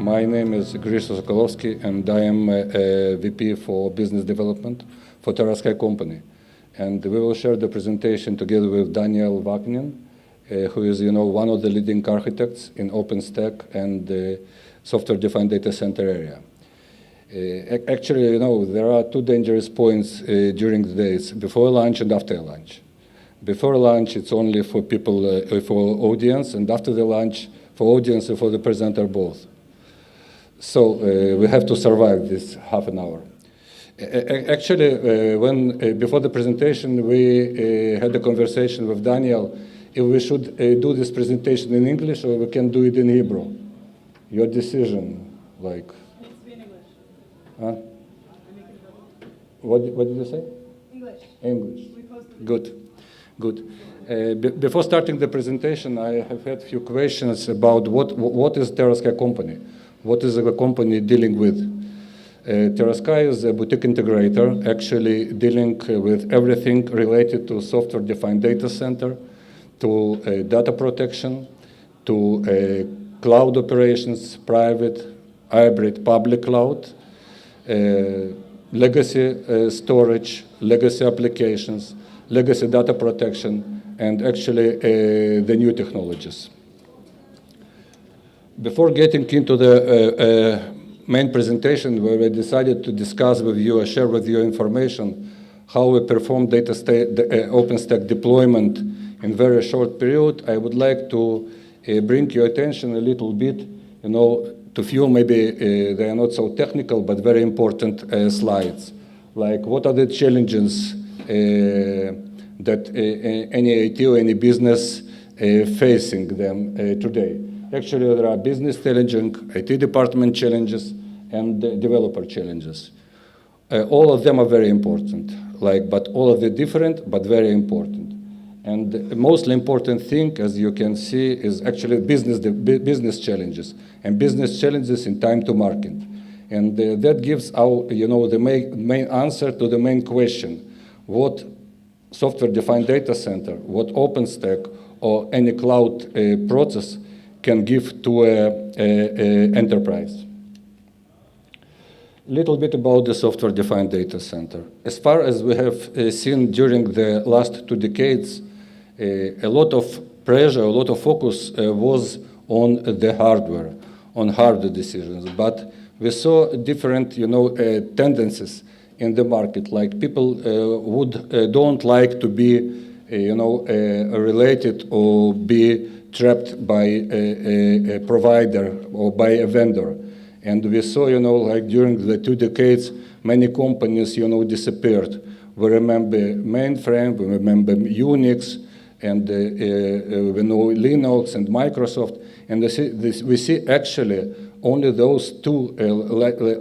My name is Grisha Sokolovsky, and I am a VP for Business Development for Terasky company. And we will share the presentation together with Daniel Vaknin, who is, one of the leading architects in OpenStack and the software-defined data center area. Actually, there are two dangerous points during the days, before lunch and after lunch. Before lunch, it's only for people, for audience, and after the lunch, for audience and for the presenter both. So we have to survive this half an hour. Actually, before the presentation, we had a conversation with Daniel if we should do this presentation in English or we can do it in Hebrew. Your decision, like. It's in English. Huh? What did you say? English. English. We posted Good. Good. Before starting the presentation, I have had a few questions about what is Terasky company? What is the company dealing with? Terasky is a boutique integrator, actually dealing with everything related to software-defined data center, to data protection, to cloud operations, private, hybrid, public cloud, legacy storage, legacy applications, legacy data protection, and actually the new technologies. Before getting into the main presentation, where we decided to discuss with you, share with you information how we perform OpenStack deployment in very short period, I would like to bring your attention a little bit, to few maybe they are not so technical, but very important slides. Like what are the challenges that any IT or any business facing them today? Actually, there are business challenges, IT department challenges, and developer challenges. All of them are very important, but all of them different, but very important. And the most important thing, as you can see, is actually business challenges, and business challenges in time to market. And that gives our, the main answer to the main question: what software-defined data center, what OpenStack or any cloud process can give to an enterprise. Little bit about the software-defined data center. As far as we have seen during the last 2 decades, a lot of pressure, a lot of focus was on the hardware, on hardware decisions. But we saw different, tendencies in the market. Like people don't like to be, related or be trapped by a provider or by a vendor. And we saw, during the 2 decades, many companies, disappeared. We remember mainframe, we remember Unix, and we know Linux and Microsoft. And we see actually only those 2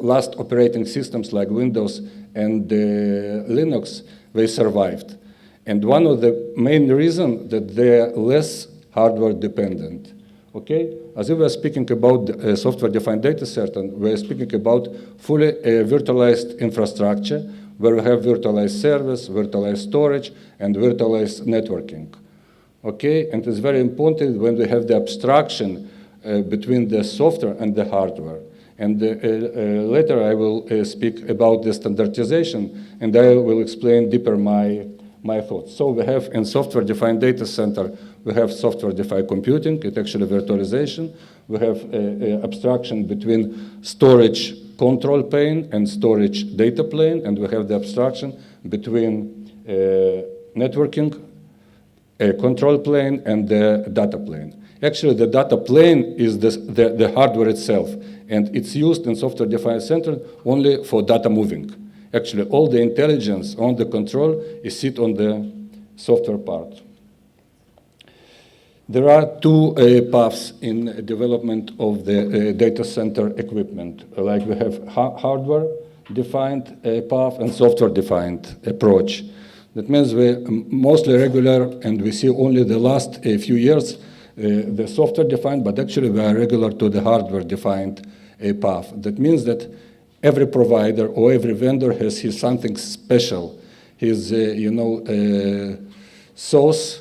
last operating systems like Windows and Linux, they survived. And one of the main reasons that they're less hardware dependent. Okay? As we were speaking about software-defined data center, we're speaking about fully virtualized infrastructure where we have virtualized service, virtualized storage, and virtualized networking. Okay? And it's very important when we have the abstraction between the software and the hardware. And later I will speak about the standardization, and I will explain deeper my thoughts. So we have in software-defined data center, we have software-defined computing, it's actually virtualization. We have abstraction between storage control plane and storage data plane, and we have the abstraction between networking control plane and the data plane. Actually, the data plane is the hardware itself, and it's used in software-defined center only for data moving. Actually, all the intelligence on the control is sit on the software part. There are 2 paths in development of the data center equipment. Like we have hardware-defined path and software-defined approach. That means we mostly regular, and we see only the last few years the software-defined, but actually we are regular to the hardware-defined path. That means that every provider or every vendor has his something special, his source,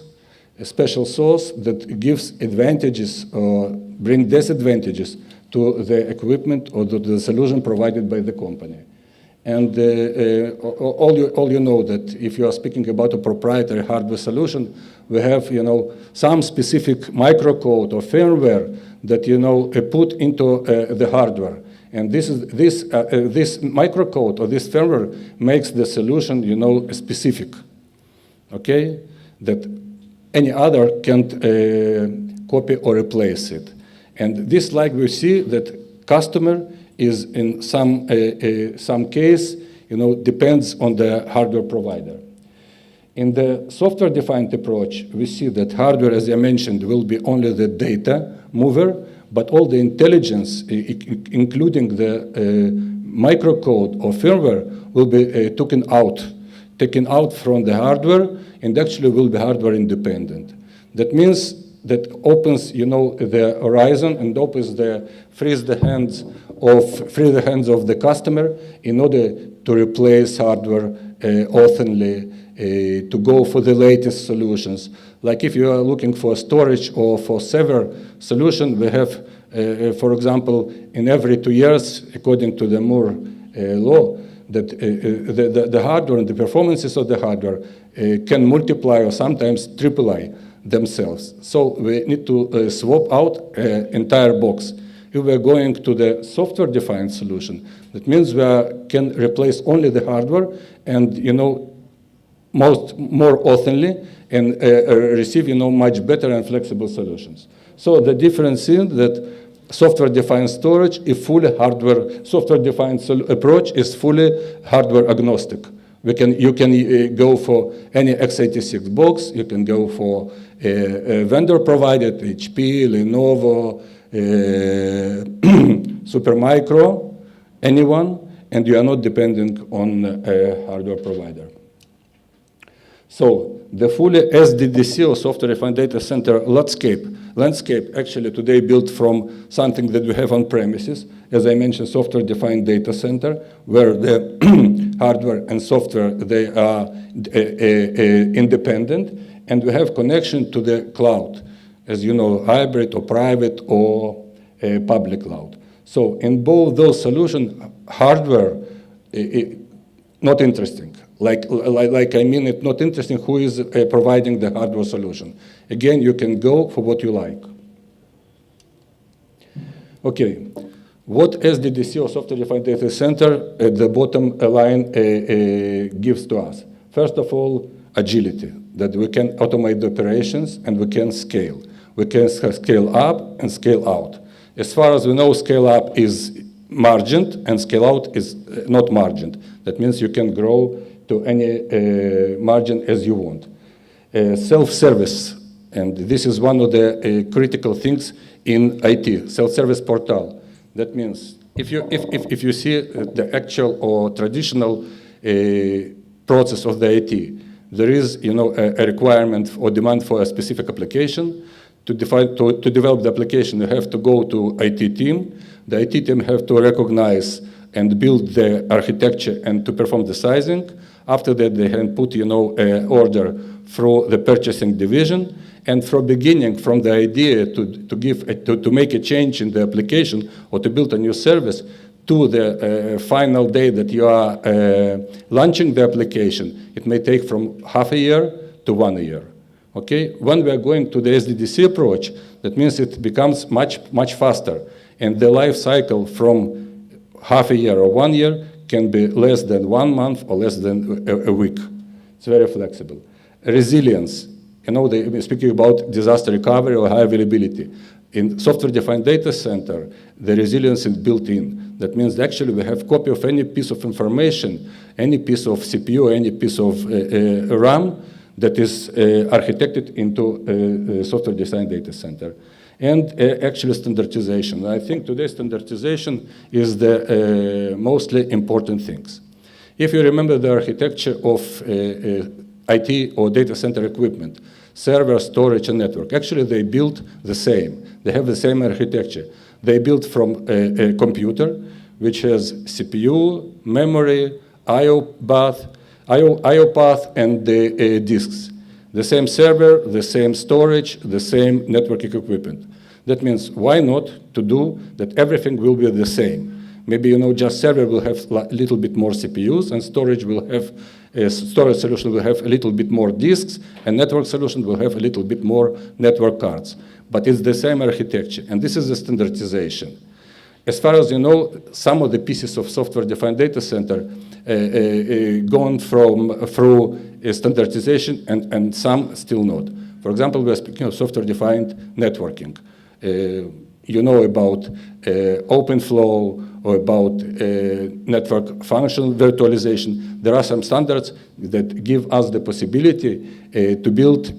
a special source that gives advantages or bring disadvantages to the equipment or to the solution provided by the company. And all you know that if you are speaking about a proprietary hardware solution, we have some specific microcode or firmware that put into the hardware. And this microcode or this firmware makes the solution specific, okay? That any other can't copy or replace it. And this, like we see, that customer is in some case, depends on the hardware provider. In the software-defined approach, we see that hardware, as I mentioned, will be only the data mover, but all the intelligence, including the microcode or firmware, will be taken out from the hardware, and actually will be hardware independent. That means that opens, the horizon and frees the hands of the customer in order to replace hardware oftenly, to go for the latest solutions. Like if you are looking for storage or for server solution, we have, for example, in every 2 years, according to the Moore law, that the hardware and the performances of the hardware can multiply or sometimes triple themselves. So we need to swap out entire box. If we're going to the software-defined solution, that means we can replace only the hardware and, more oftenly and receive, much better and flexible solutions. So the difference is that software-defined storage is fully hardware, software-defined approach is fully hardware agnostic. You can go for any x86 box, you can go for a vendor provided, HP, Lenovo, Supermicro, anyone, and you are not depending on a hardware provider. So the fully SDDC or software-defined data center landscape actually today built from something that we have on premises, as I mentioned, software-defined data center, where the hardware and software, they are independent, and we have connection to the cloud, as you know, hybrid or private or public cloud. So in both those solutions, hardware, not interesting. Like I mean, it's not interesting who is providing the hardware solution. Again, you can go for what you like. Okay, what SDDC or software-defined data center at the bottom line gives to us? First of all, agility, that we can automate the operations and we can scale. We can scale up and scale out. As far as we know, scale up is margined and scale out is not margined. That means you can grow to any margin as you want. Self-service, and this is one of the critical things in IT, self-service portal. That means if you see the actual or traditional process of the IT, there is a requirement or demand for a specific application. To develop the application, you have to go to IT team. The IT team have to recognize and build the architecture and to perform the sizing. After that, they can put order through the purchasing division. And from beginning, from the idea to make a change in the application or to build a new service to the final day that you are launching the application, it may take from half a year to 1 year. Okay, when we are going to the SDDC approach, that means it becomes much faster, and the life cycle from half a year or 1 year can be less than 1 month or less than a week. It's very flexible. Resilience, they're speaking about disaster recovery or high availability. In software-defined data center, the resilience is built in. That means actually we have copy of any piece of information, any piece of CPU, any piece of RAM, that is architected into a software-defined data center. And actually standardization. I think today standardization is the mostly important things. If you remember the architecture of IT or data center equipment, server, storage, and network, actually they build the same. They have the same architecture. They build from a computer, which has CPU, memory, I/O path, and the disks. The same server, the same storage, the same networking equipment. That means why not to do that everything will be the same. Maybe just server will have a little bit more CPUs, and storage will have storage solution will have a little bit more disks, and network solution will have a little bit more network cards. But it's the same architecture, and this is the standardization. As far as you know, some of the pieces of software-defined data center gone through standardization, and some still not. For example, we are speaking of software-defined networking. You know about OpenFlow or about network function virtualization. There are some standards that give us the possibility to build,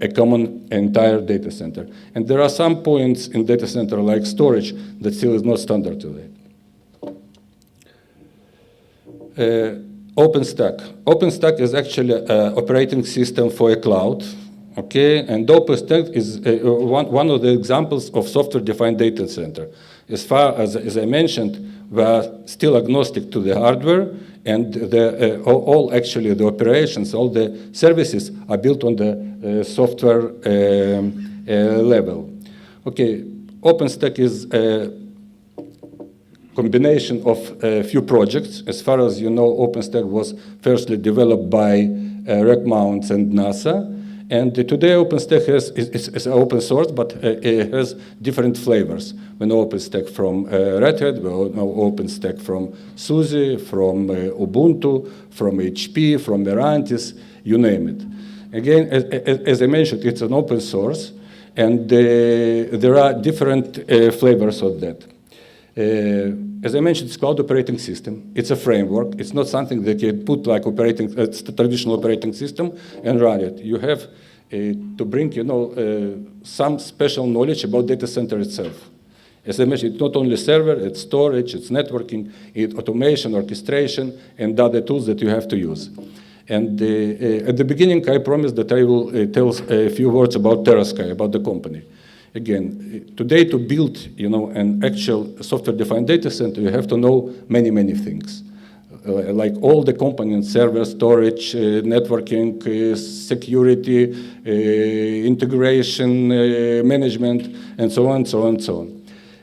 a common entire data center. And there are some points in data center like storage that still is not standard today. OpenStack. OpenStack is actually an operating system for a cloud. Okay, and OpenStack is one of the examples of software-defined data center. As far as I mentioned, we are still agnostic to the hardware, and all actually the operations, all the services are built on the software level. Okay, OpenStack is a combination of a few projects. As far as you know, OpenStack was firstly developed by RackMounts and NASA. And today OpenStack is open source, but it has different flavors. We know OpenStack from Red Hat, we know OpenStack from SUSE, from Ubuntu, from HP, from Mirantis, you name it. Again, as I mentioned, it's an open source, and there are different flavors of that. As I mentioned, it's cloud operating system. It's a framework. It's not something that you put like it's the traditional operating system and run it. You have to bring, some special knowledge about data center itself. As I mentioned, it's not only server, it's storage, it's networking, it's automation, orchestration, and other tools that you have to use. And at the beginning, I promised that I will tell a few words about Terasky, about the company. Again, today to build, an actual software-defined data center, you have to know many, many things. Like all the components, server, storage, networking, security, integration, management, and so on, so on, so on.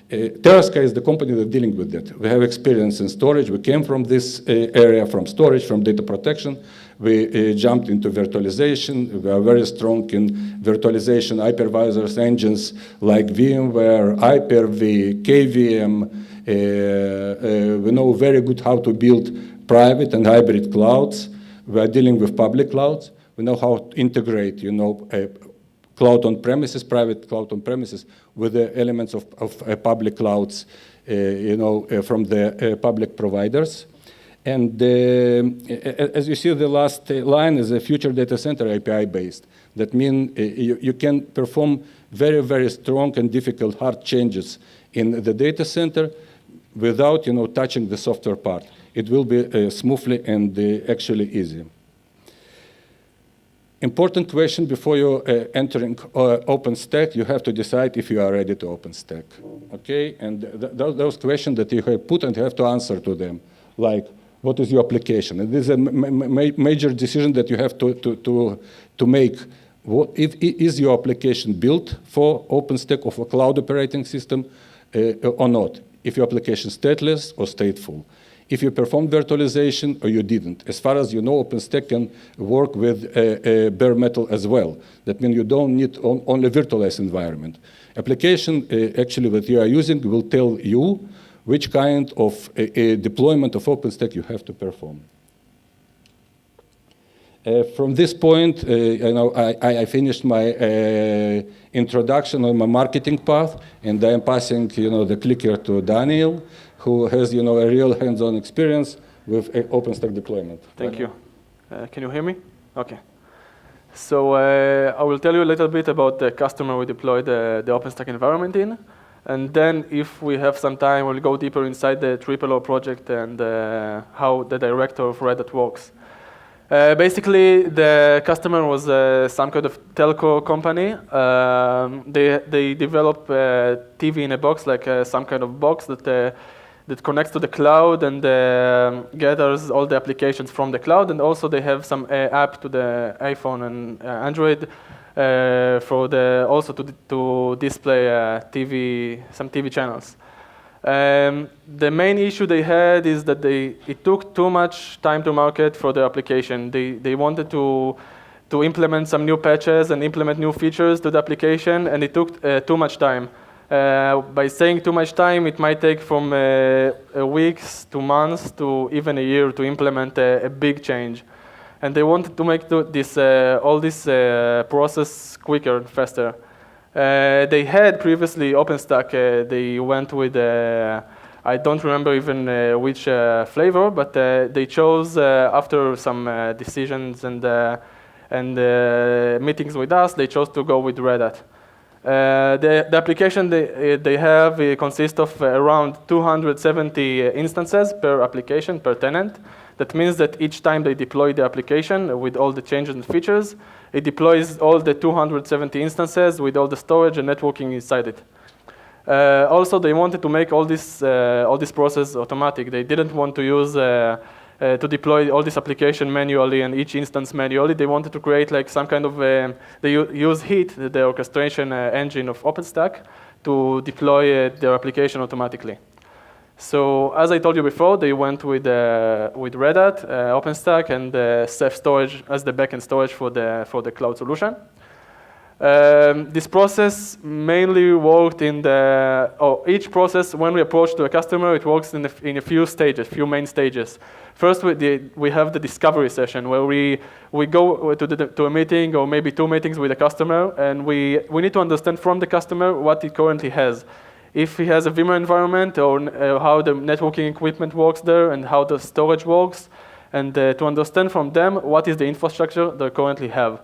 Terasky is the company that's dealing with that. We have experience in storage. We came from this area, from storage, from data protection. We jumped into virtualization. We are very strong in virtualization, hypervisors, engines like VMware, Hyper-V, KVM. We know very good how to build private and hybrid clouds. We are dealing with public clouds. We know how to integrate, cloud on premises, private cloud on premises, with the elements of public clouds, from the public providers. And as you see, the last line is a future data center API-based. That means you can perform very, very strong and difficult hard changes in the data center without, touching the software part. It will be smoothly and actually easy. Important question before you entering OpenStack, you have to decide if you are ready to OpenStack. Okay, and those questions that you have put and you have to answer to them, like what is your application? And this is a major decision that you have to make. Is your application built for OpenStack or for cloud operating system or not? If your application is stateless or stateful. If you performed virtualization or you didn't. As far as you know, OpenStack can work with bare metal as well. That means you don't need only virtualized environment. Application actually that you are using will tell you which kind of deployment of OpenStack you have to perform. From this point, I finished my introduction on my marketing path, and I am passing, the clicker to Daniel, who has, a real hands-on experience with OpenStack deployment. Thank you. Can you hear me? Okay. So I will tell you a little bit about the customer we deployed the OpenStack environment in. And then if we have some time, we'll go deeper inside the TripleO project and how the director of Red Hat works. Basically, the customer was some kind of telco company. They develop TV in a box, like some kind of box that connects to the cloud and gathers all the applications from the cloud. And also they have some app to the iPhone and Android also to display some TV channels. The main issue they had is that it took too much time to market for the application. They wanted to implement some new patches and implement new features to the application, and it took too much time. By saying too much time, it might take from weeks to months to even a year to implement a big change. And they wanted to make all this process quicker and faster. They had previously OpenStack. They went with, I don't remember even which flavor, but they chose after some decisions and meetings with us, they chose to go with Red Hat. The application they have consists of around 270 instances per application, per tenant. That means that each time they deploy the application with all the changes and features, it deploys all the 270 instances with all the storage and networking inside it. Also, they wanted to make all this process automatic. They didn't want to use to deploy all this application manually and each instance manually. They wanted to create like some kind of they use Heat, the orchestration engine of OpenStack, to deploy their application automatically. So as I told you before, they went with Red Hat, OpenStack, and Ceph storage as the backend storage for the cloud solution. This process mainly worked in each process when we approach to a customer, it works in a few main stages. First, we have the discovery session where we go to a meeting or maybe 2 meetings with a customer, and we need to understand from the customer what he currently has. If he has a VMware environment, or how the networking equipment works there, and how the storage works, and to understand from them what is the infrastructure they currently have.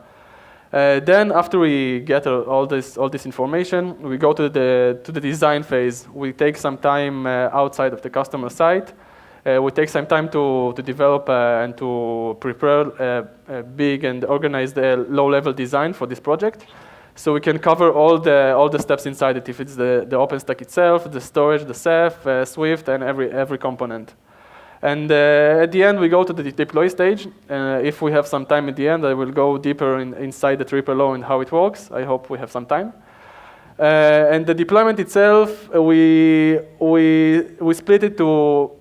Then, after we get all this information, we go to the design phase. We take some time outside of the customer site. We take some time to develop and to prepare a big and organized low-level design for this project. So we can cover all the steps inside it, if it's the OpenStack itself, the storage, the Ceph, Swift, and every component. And at the end, we go to the deploy stage. If we have some time at the end, I will go deeper inside the TripleO and how it works. I hope we have some time. And the deployment itself, we split it to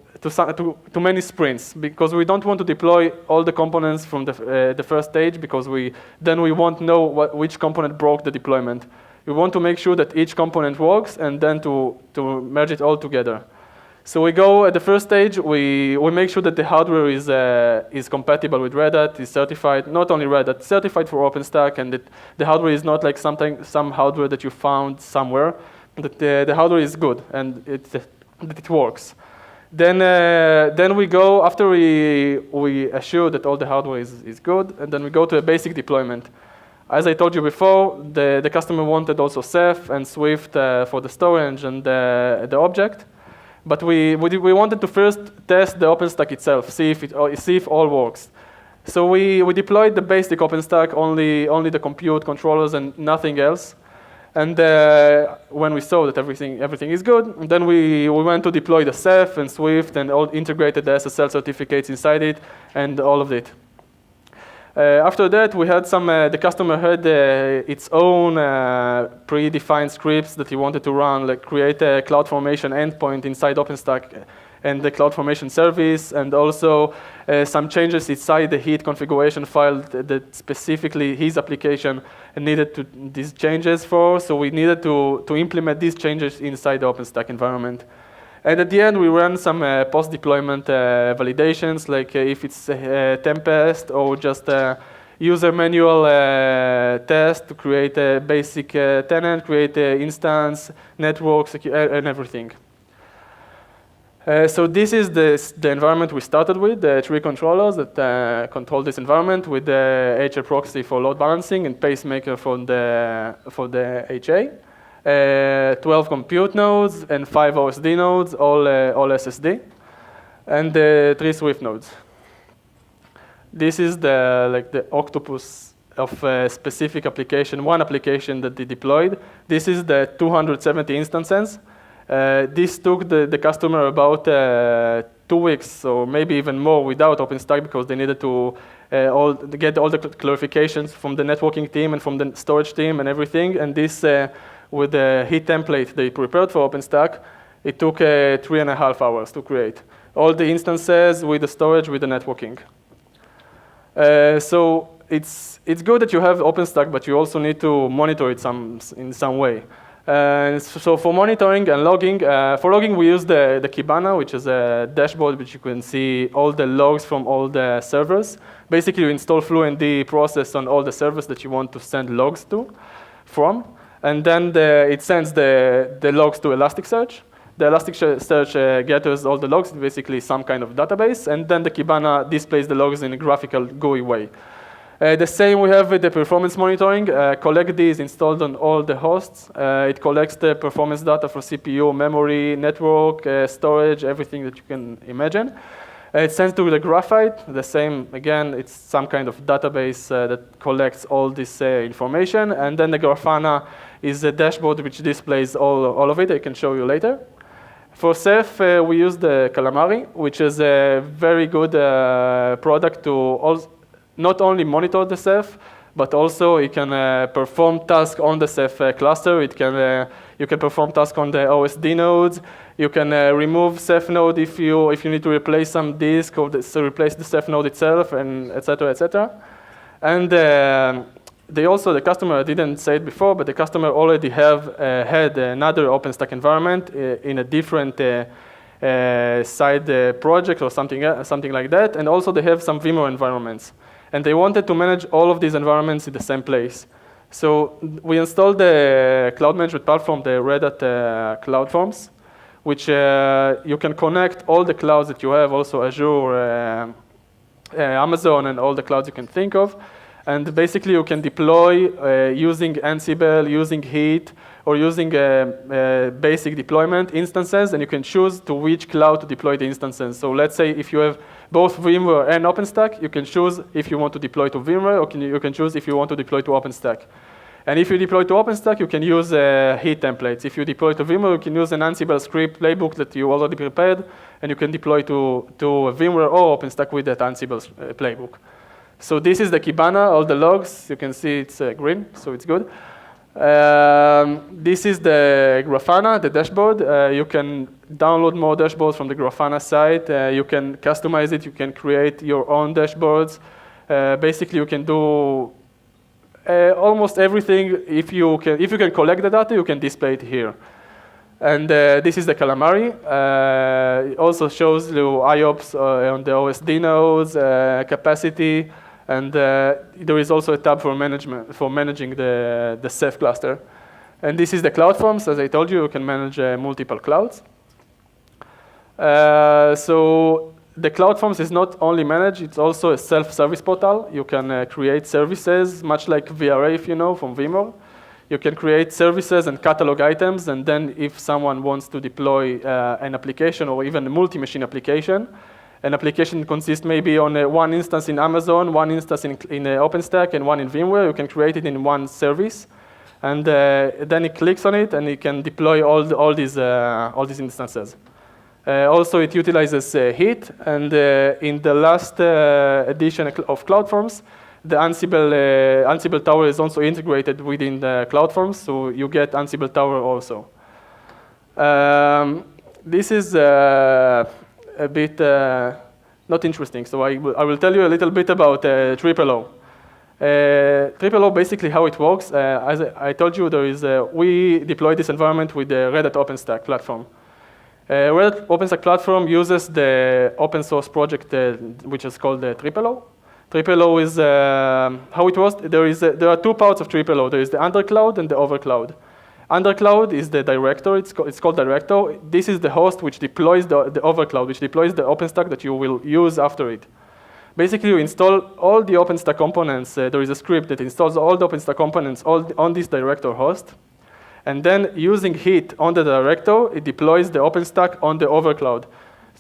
many sprints, because we don't want to deploy all the components from the first stage, because then we won't know which component broke the deployment. We want to make sure that each component works, and then to merge it all together. So we go at the first stage, we make sure that the hardware is compatible with Red Hat, is certified, not only Red Hat, certified for OpenStack, and that the hardware is not like some hardware that you found somewhere, that the hardware is good, and that it works. Then we go, after we assure that all the hardware is good, and then we go to a basic deployment. As I told you before, the customer wanted also Ceph and Swift for the storage and the object. But we wanted to first test the OpenStack itself, see if all works. So we deployed the basic OpenStack, only the compute controllers and nothing else. And when we saw that everything is good, then we went to deploy the Ceph and Swift and all integrated the SSL certificates inside it and all of it. After that, we had the customer had its own predefined scripts that he wanted to run, like create a CloudFormation endpoint inside OpenStack and the CloudFormation service, and also some changes inside the Heat configuration file that specifically his application needed these changes for. So we needed to implement these changes inside the OpenStack environment. And at the end, we ran some post-deployment validations, like if it's a Tempest or just a user manual test to create a basic tenant, create an instance, network, and everything. So this is the environment we started with, the 3 controllers that control this environment, with the HA proxy for load balancing and pacemaker for the HA. 12 compute nodes and 5 OSD nodes, all SSD, and 3 Swift nodes. This is the octopus of a specific application, one application that they deployed. This is the 270 instances. This took the customer about 2 weeks, or maybe even more, without OpenStack, because they needed to get all the clarifications from the networking team and from the storage team and everything. And this, with the heat template they prepared for OpenStack, it took 3.5 hours to create. All the instances with the storage, with the networking. So it's good that you have OpenStack, but you also need to monitor it in some way. So for monitoring and logging, for logging we use the Kibana, which is a dashboard which you can see all the logs from all the servers. Basically you install Fluentd process on all the servers that you want to send logs from. And then it sends the logs to Elasticsearch. The Elasticsearch gathers all the logs, basically some kind of database, and then the Kibana displays the logs in a graphical GUI way. The same we have with the performance monitoring. CollectD is installed on all the hosts. It collects the performance data for CPU, memory, network, storage, everything that you can imagine. It sends to the Graphite. The same, again, it's some kind of database that collects all this information. And then the Grafana is a dashboard which displays all of it. I can show you later. For Ceph, we use the Calamari, which is a very good product to not only monitor the Ceph, but also it can perform tasks on the Ceph cluster. You can perform tasks on the OSD nodes. You can remove Ceph node if you need to replace some disk or replace the Ceph node itself, and et cetera, et cetera. And the customer, didn't say it before, but the customer already had another OpenStack environment in a different side project or something like that. And also they have some VMware environments. And they wanted to manage all of these environments in the same place. So we installed the cloud management platform, the Red Hat CloudForms, which you can connect all the clouds that you have, also Azure, Amazon, and all the clouds you can think of. And basically you can deploy using Ansible, using Heat, or using basic deployment instances, and you can choose to which cloud to deploy the instances. So let's say if you have both VMware and OpenStack, you can choose if you want to deploy to VMware, or you can choose if you want to deploy to OpenStack. And if you deploy to OpenStack, you can use Heat templates. If you deploy to VMware, you can use an Ansible script playbook that you already prepared, and you can deploy to VMware or OpenStack with that Ansible playbook. So this is the Kibana, all the logs. You can see it's green, so it's good. This is the Grafana, the dashboard. You can download more dashboards from the Grafana site. You can customize it. You can create your own dashboards. Basically, you can do almost everything. If you can collect the data, you can display it here. And this is the Calamari. It also shows you IOPS on the OSD nodes, capacity. And there is also a tab for managing the Ceph cluster. And this is the CloudForms. As I told you, you can manage multiple clouds. So the CloudForms is not only managed, it's also a self-service portal. You can create services, much like VRA, if you know, from VMware. You can create services and catalog items, and then if someone wants to deploy an application or even a multi-machine application, an application consists maybe on one instance in Amazon, one instance in OpenStack, and one in VMware. You can create it in one service, and then it clicks on it, and it can deploy all these instances. Also, it utilizes Heat, and in the last edition of CloudForms, the Ansible Tower is also integrated within the CloudForms, so you get Ansible Tower also. This is a bit not interesting, so I will tell you a little bit about TripleO. TripleO, basically how it works, as I told you, we deploy this environment with the Red Hat OpenStack platform. Red Hat OpenStack platform uses the open source project which is called TripleO. TripleO is how it works. There are two parts of TripleO. There is the undercloud and the overcloud. Undercloud is the director. It's called director. This is the host which deploys the overcloud, which deploys the OpenStack that you will use after it. Basically, you install all the OpenStack components. There is a script that installs all the OpenStack components on this director host. And then using Heat on the director, it deploys the OpenStack on the overcloud.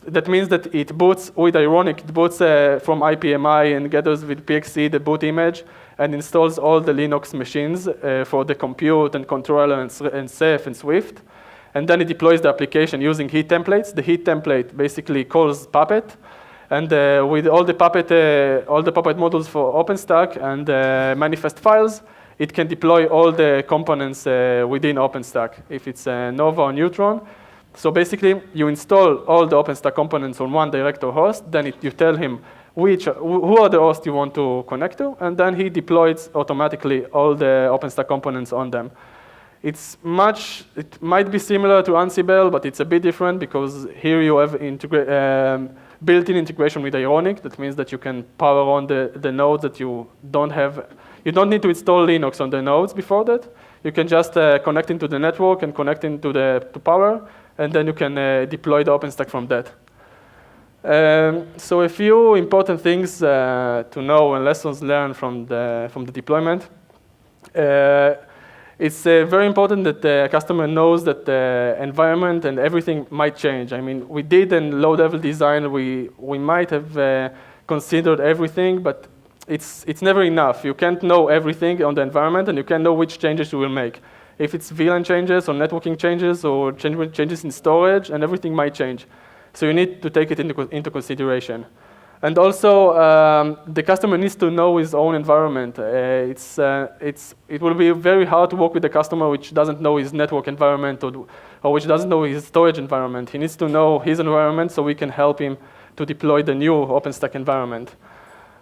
That means that it boots with Ironic, it boots from IPMI and gathers with PXE the boot image and installs all the Linux machines for the compute and controller and Ceph and Swift. And then it deploys the application using Heat templates. The Heat template basically calls Puppet. And with all the Puppet modules for OpenStack and manifest files, it can deploy all the components within OpenStack, if it's Nova or Neutron. So basically, you install all the OpenStack components on one director host, then you tell him who are the hosts you want to connect to, and then he deploys automatically all the OpenStack components on them. It might be similar to Ansible, but it's a bit different because here you have built-in integration with Ironic. That means that you can power on the nodes that you don't have. You don't need to install Linux on the nodes before that. You can just connect into the network and connect into to power, and then you can deploy the OpenStack from that. So a few important things to know and lessons learned from the deployment. It's very important that the customer knows that the environment and everything might change. I mean, we did a low-level design. We might have considered everything, but it's never enough. You can't know everything on the environment, and you can't know which changes you will make. If it's VLAN changes or networking changes or changes in storage, and everything might change. So you need to take it into consideration. And also, the customer needs to know his own environment. It will be very hard to work with a customer which doesn't know his network environment or which doesn't know his storage environment. He needs to know his environment so we can help him to deploy the new OpenStack environment.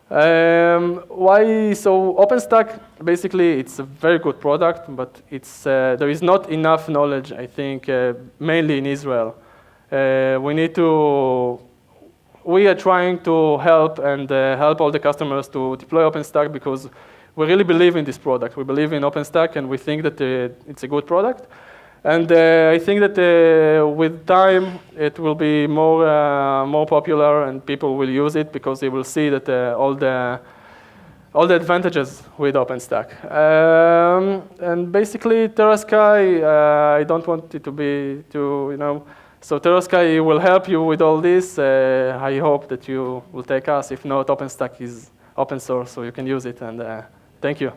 Why? So OpenStack, basically, it's a very good product, but there is not enough knowledge, I think, mainly in Israel. We are trying to help help all the customers to deploy OpenStack because we really believe in this product. We believe in OpenStack, and we think that it's a good product. And I think that with time, it will be more popular, and people will use it because they will see that all the advantages with OpenStack. And basically, Terasky, I don't want it to be So Terasky will help you with all this. I hope that you will take us. If not, OpenStack is open source, so you can use it. And thank you.